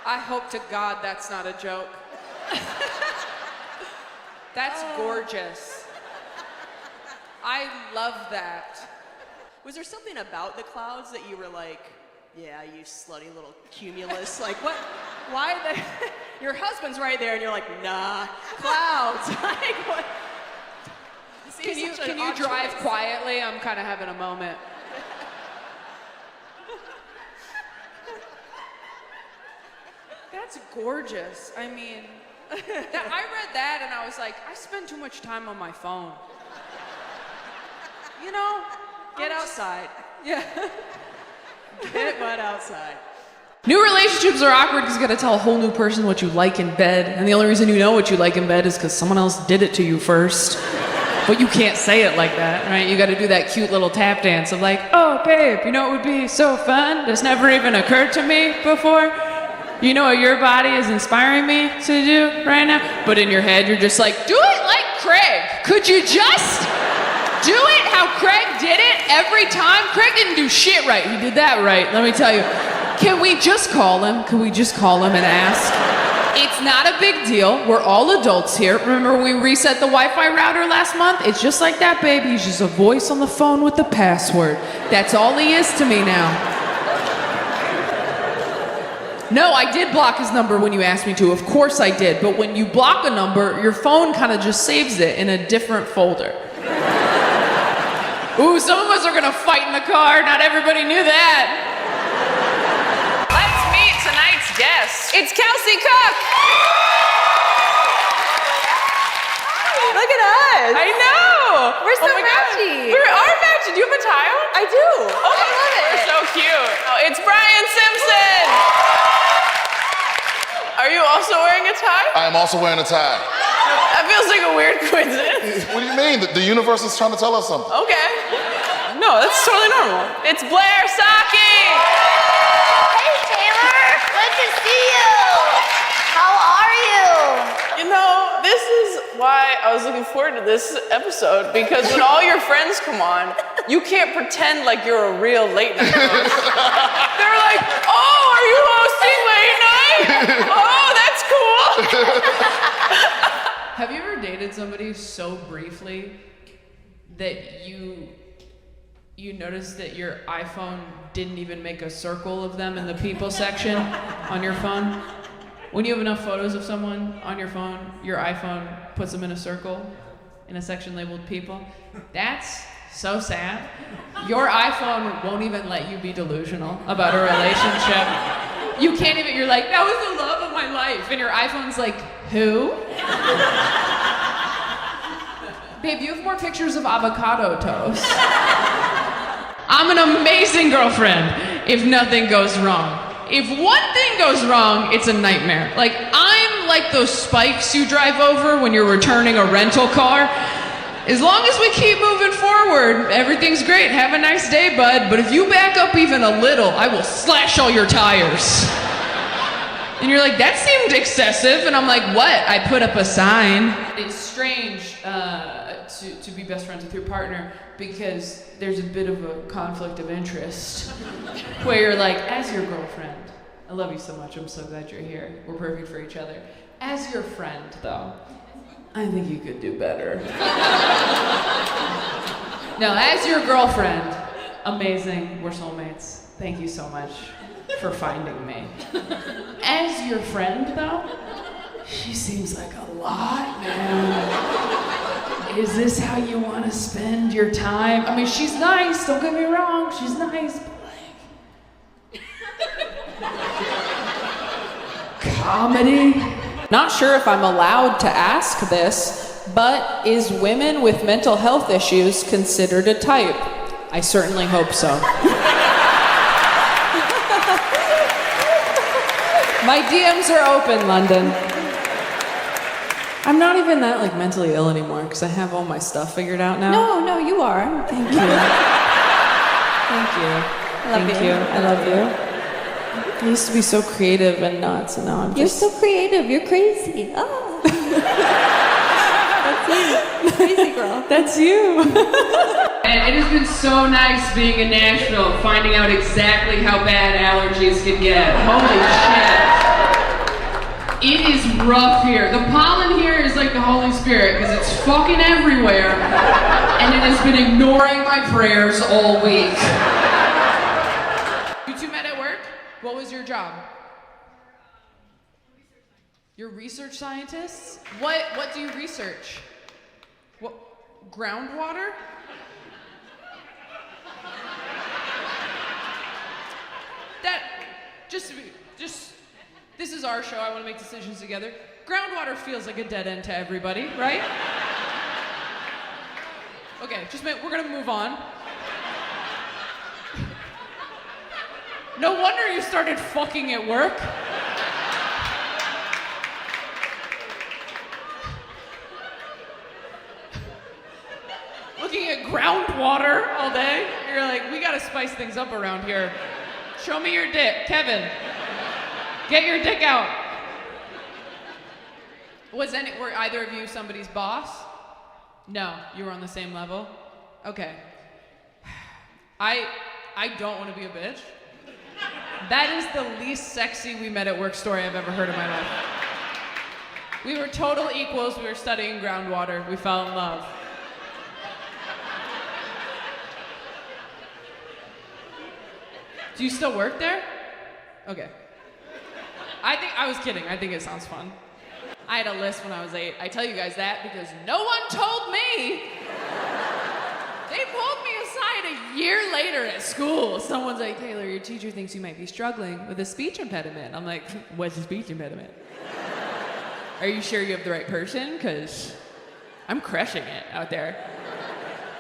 I hope to God that's not a joke. That's gorgeous. I love that.
Was there something about the clouds that you were like, yeah, you slutty little cumulus? Like, what? Why the? Your husband's right there, and you're like, nah, clouds. Like, what?
Can you drive quietly? I'm kind of having a moment. That's gorgeous. I mean, I read that and I was like, I spend too much time on my phone. You know?
Get outside.
Yeah.
Get wet outside.
New relationships are awkward because you gotta tell a whole new person what you like in bed. And the only reason you know what you like in bed is because someone else did it to you first. But you can't say it like that, right? You gotta do that cute little tap dance of like, oh, babe, you know what would be so fun? This never even occurred to me before. You know what your body is inspiring me to do right now? But in your head, you're just like, do it like Craig. Could you just do it how Craig did it every time? Craig didn't do shit right. He did that right, let me tell you. Can we just call him? Can we just call him and ask? It's not a big deal. We're all adults here. Remember we reset the Wi-Fi router last month? It's just like that, baby. He's just a voice on the phone with the password. That's all he is to me now. No, I did block his number when you asked me to. Of course I did. But when you block a number, your phone kind of just saves it in a different folder. Ooh, some of us are gonna fight in the car. Not everybody knew that. Let's meet tonight's guest. It's Kelsey Cook.
Look at us.
I know.
We're so
Oh my God.
matchy.
We are matchy. Do you have a tie on?
I do.
Oh,
I love it.
We're so cute. Oh, it's Brian Simpson. Are you also wearing a tie?
I am also wearing a tie.
That feels like a weird coincidence.
What do you mean? The universe is trying to tell us something.
Okay. No, that's totally normal. It's Blair Saki.
Hey, Taylor. Good to see you. How are you?
I was looking forward to this episode because when all your friends come on, you can't pretend like you're a real late night host. They're like, oh, are you hosting late night? Oh, that's cool.
Have you ever dated somebody so briefly that you noticed that your iPhone didn't even make a circle of them in the people section on your phone? When you have enough photos of someone on your phone, your iPhone puts them in a circle in a section labeled people. That's so sad. Your iPhone won't even let you be delusional about a relationship. You can't even, you're like, that was the love of my life. And your iPhone's like, who? Babe, you have more pictures of avocado toast. I'm an amazing girlfriend if nothing goes wrong. If one thing goes wrong, it's a nightmare. Like, I'm like those spikes you drive over when you're returning a rental car. As long as we keep moving forward, everything's great. Have a nice day, bud. But if you back up even a little, I will slash all your tires. And you're like, that seemed excessive. And I'm like, what? I put up a sign. It's strange to be best friends with your partner because there's a bit of a conflict of interest where you're like, as your girlfriend, I love you so much, I'm so glad you're here, we're perfect for each other. As your friend, though, I think you could do better. Now, as your girlfriend, amazing, we're soulmates, thank you so much for finding me. As your friend, though, she seems like a lot, man. Is this how you want to spend your time? I mean, she's nice, don't get me wrong, she's nice, but like... Comedy? Not sure if I'm allowed to ask this, but is women with mental health issues considered a type? I certainly hope so. My DMs are open, London. I'm not even that like mentally ill anymore because I have all my stuff figured out now.
No, you are.
Thank you. Thank you.
Thank you.
I love you. I used to be so creative and nuts, and now I'm
You're
just...
so creative. You're crazy. Oh. That's you. Crazy girl.
That's you.
And it has been so nice being in Nashville, finding out exactly how bad allergies can get. Holy shit. It is rough here. The pollen here is like the Holy Spirit because it's fucking everywhere and it has been ignoring my prayers all week.
You two met at work? What was your job? You're research scientists? What do you research? What, groundwater? This is our show, I want to make decisions together. Groundwater feels like a dead end to everybody, right? Okay, just a minute, we're gonna move on. No wonder you started fucking at work. Looking at groundwater all day. You're like, we gotta spice things up around here. Show me your dick, Kevin. Get your dick out. Were either of you somebody's boss? No, you were on the same level? Okay. I don't want to be a bitch. That is the least sexy we met at work story I've ever heard in my life. We were total equals, we were studying groundwater, we fell in love. Do you still work there? Okay. I was kidding. I think it sounds fun. I had a list when I was 8. I tell you guys that because no one told me. They pulled me aside a year later at school. Someone's like, Taylor, your teacher thinks you might be struggling with a speech impediment. I'm like, what's a speech impediment? Are you sure you have the right person? Because I'm crushing it out there.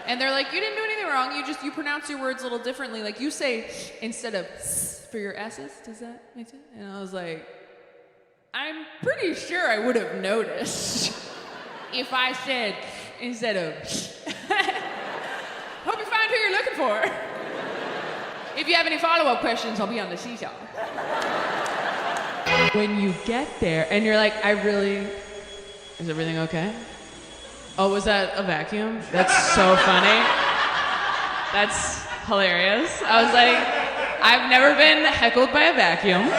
And they're like, you didn't do anything wrong. You pronounce your words a little differently. Like you say instead of for your S's. Does that make sense? And I was like, I'm pretty sure I would have noticed if I said instead of. Hope you find who you're looking for. If you have any follow-up questions, I'll be on the seesaw. When you get there and you're like, is everything okay? Oh, was that a vacuum? That's so funny. That's hilarious. I was like, I've never been heckled by a vacuum.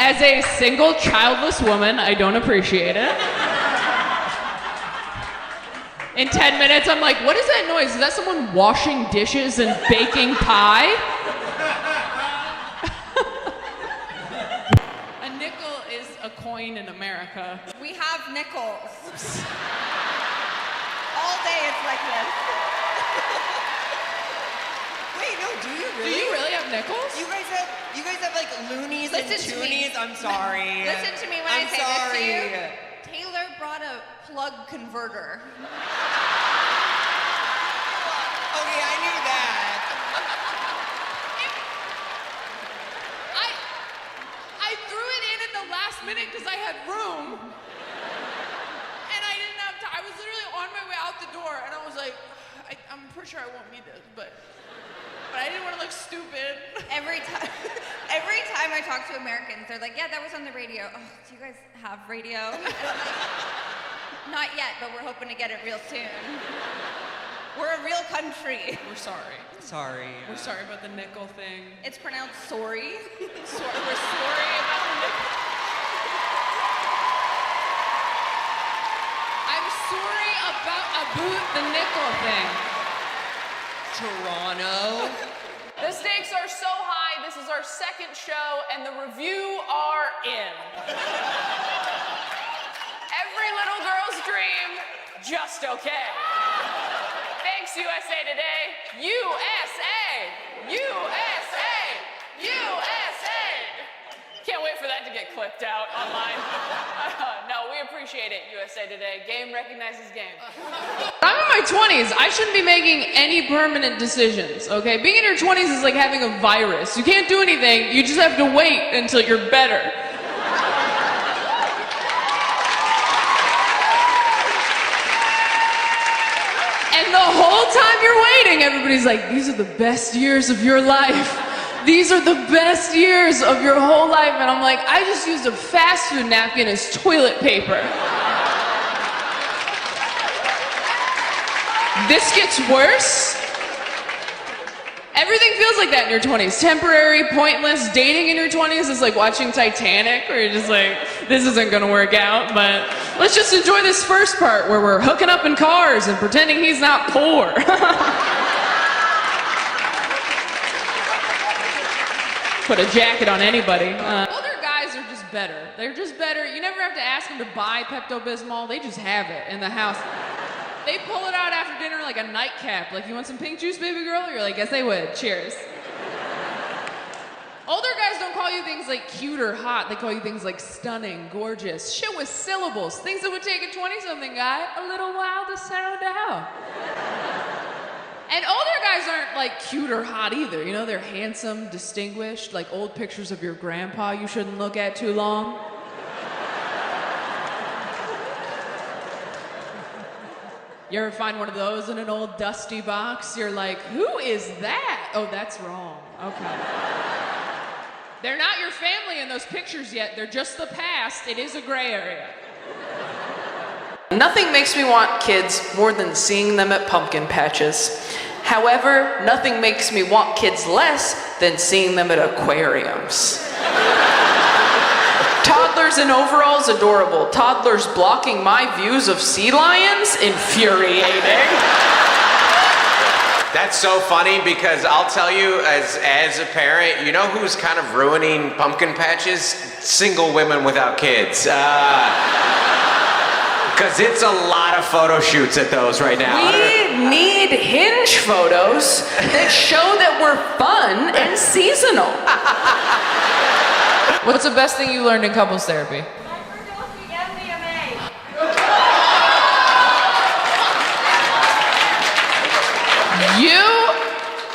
As a single childless woman, I don't appreciate it. In 10 minutes, I'm like, what is that noise? Is that someone washing dishes and baking pie? A nickel is a coin in America.
We have nickels. All day it's like this.
Wait, no, do you
Do
really?
you really have nickels?
You guys have like loonies and
Listen to me.
toonies. I'm sorry.
Listen to me when
I'm
I say
sorry.
this to you. Taylor brought a plug converter.
Okay, I knew that.
I threw it in at the last minute because I had room. And I didn't have time. I was literally on my way out the door and I was like, I'm pretty sure I won't need this, but I didn't want to look stupid.
Every time I talk to Americans, they're like, yeah, that was on the radio. Oh, do you guys have radio? And I'm like, not yet, but we're hoping to get it real soon. We're a real country.
We're sorry.
Sorry.
We're sorry about the nickel thing.
It's pronounced sorry.
We're sorry about the nickel. I'm sorry about the nickel thing.
Toronto.
The stakes are so high, this is our second show, and the review are in. Every little girl's dream, just okay. Thanks, USA Today. USA! USA! USA! Can't wait for that to get clipped out online. No, we appreciate it, USA Today. Game recognizes game.
I'm in my 20s. I shouldn't be making any permanent decisions, okay? Being in your 20s is like having a virus. You can't do anything. You just have to wait until you're better. And the whole time you're waiting, everybody's like, these are the best years of your life. These are the best years of your whole life. And I'm like, I just used a fast food napkin as toilet paper. This gets worse. Everything feels like that in your 20s. Temporary, pointless. Dating in your 20s is like watching Titanic, where you're just like, this isn't gonna work out, but let's just enjoy this first part where we're hooking up in cars and pretending he's not poor. Put a jacket on anybody. Older guys are just better. They're just better. You never have to ask them to buy Pepto-Bismol. They just have it in the house. They pull it out after dinner like a nightcap. Like, you want some pink juice, baby girl? You're like, yes, they would. Cheers. Older guys don't call you things like cute or hot. They call you things like stunning, gorgeous, shit with syllables. Things that would take a 20-something guy a little while to sound out. And older guys aren't like cute or hot either. You know, they're handsome, distinguished, like old pictures of your grandpa you shouldn't look at too long. You ever find one of those in an old dusty box? You're like, who is that? Oh, that's wrong. Okay. They're not your family in those pictures yet. They're just the past. It is a gray area.
Nothing makes me want kids more than seeing them at pumpkin patches. However, nothing makes me want kids less than seeing them at aquariums. Toddlers in overalls, adorable. Toddlers blocking my views of sea lions, infuriating.
That's so funny because I'll tell you, as a parent, you know who's kind of ruining pumpkin patches? Single women without kids. Because it's a lot of photo shoots at those right now.
We need hinge photos that show that we're fun and seasonal.
What's the best thing you learned in couples therapy?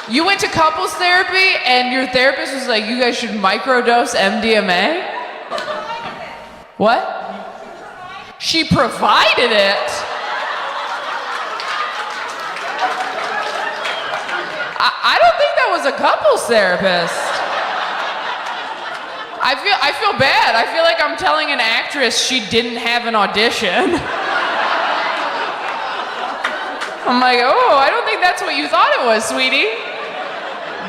You went to couples therapy and your therapist was like, you guys should microdose MDMA? What? She provided it? I don't think that was a couples therapist. I feel bad. I feel like I'm telling an actress she didn't have an audition. I'm like, oh, I don't think that's what you thought it was, sweetie.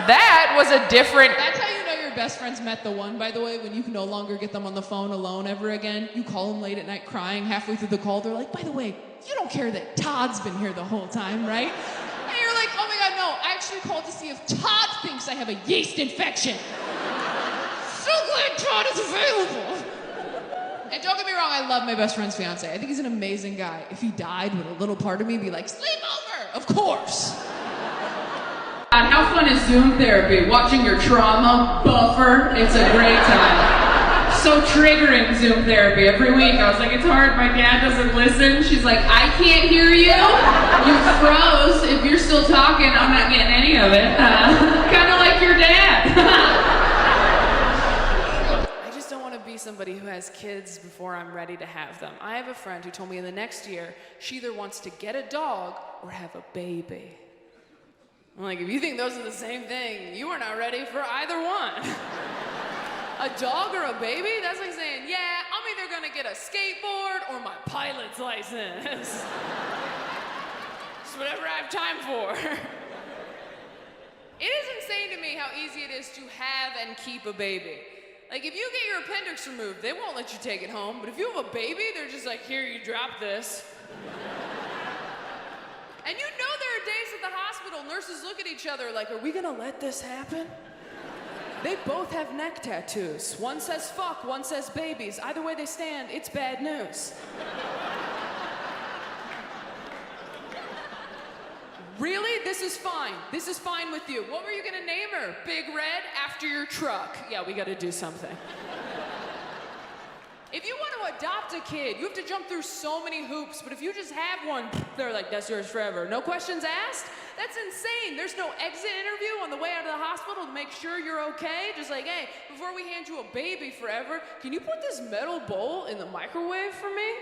That was a different...
That's how you know your best friends met the one, by the way, when you can no longer get them on the phone alone ever again. You call them late at night crying halfway through the call. They're like, by the way, you don't care that Todd's been here the whole time, right? And you're like, oh my God, no. I actually called to see if Todd thinks I have a yeast infection. So glad Todd is available. And don't get me wrong, I love my best friend's fiance. I think he's an amazing guy. If he died, would a little part of me be like, sleep over? Of course.
And how fun is Zoom therapy? Watching your trauma buffer. It's a great time. So triggering, Zoom therapy. Every week I was like, it's hard, my dad doesn't listen. She's like, I can't hear you. You froze. If you're still talking, I'm not getting any of it. Kind of like your dad.
Somebody who has kids before I'm ready to have them. I have a friend who told me in the next year she either wants to get a dog or have a baby. I'm like, if you think those are the same thing, you are not ready for either one. A dog or a baby? That's like saying, yeah, I'm either gonna get a skateboard or my pilot's license. It's whatever I have time for. It is insane to me how easy it is to have and keep a baby. Like, if you get your appendix removed, they won't let you take it home. But if you have a baby, they're just like, here, you drop this. And you know there are days at the hospital, nurses look at each other like, are we gonna let this happen? They both have neck tattoos. One says fuck, one says babies. Either way they stand, it's bad news. Really? This is fine. This is fine with you. What were you gonna name her? Big Red after your truck. Yeah, we gotta do something. If you want to adopt a kid, you have to jump through so many hoops, but if you just have one, they're like, that's yours forever. No questions asked? That's insane. There's no exit interview on the way out of the hospital to make sure you're okay. Just like, hey, before we hand you a baby forever, can you put this metal bowl in the microwave for me?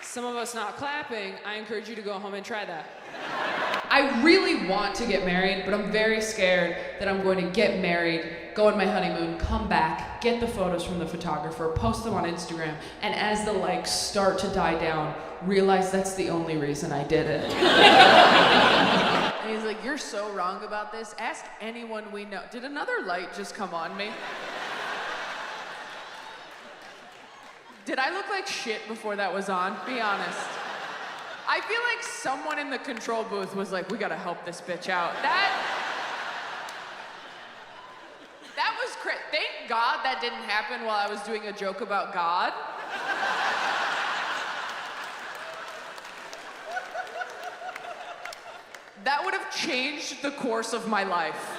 Some of us not clapping, I encourage you to go home and try that. I really want to get married, but I'm very scared that I'm going to get married, go on my honeymoon, come back, get the photos from the photographer, post them on Instagram, and as the likes start to die down, realize that's the only reason I did it. And he's like, you're so wrong about this. Ask anyone we know. Did another light just come on me? Did I look like shit before that was on? Be honest. I feel like someone in the control booth was like, we gotta help this bitch out. That was crazy. Thank God that didn't happen while I was doing a joke about God. That would have changed the course of my life.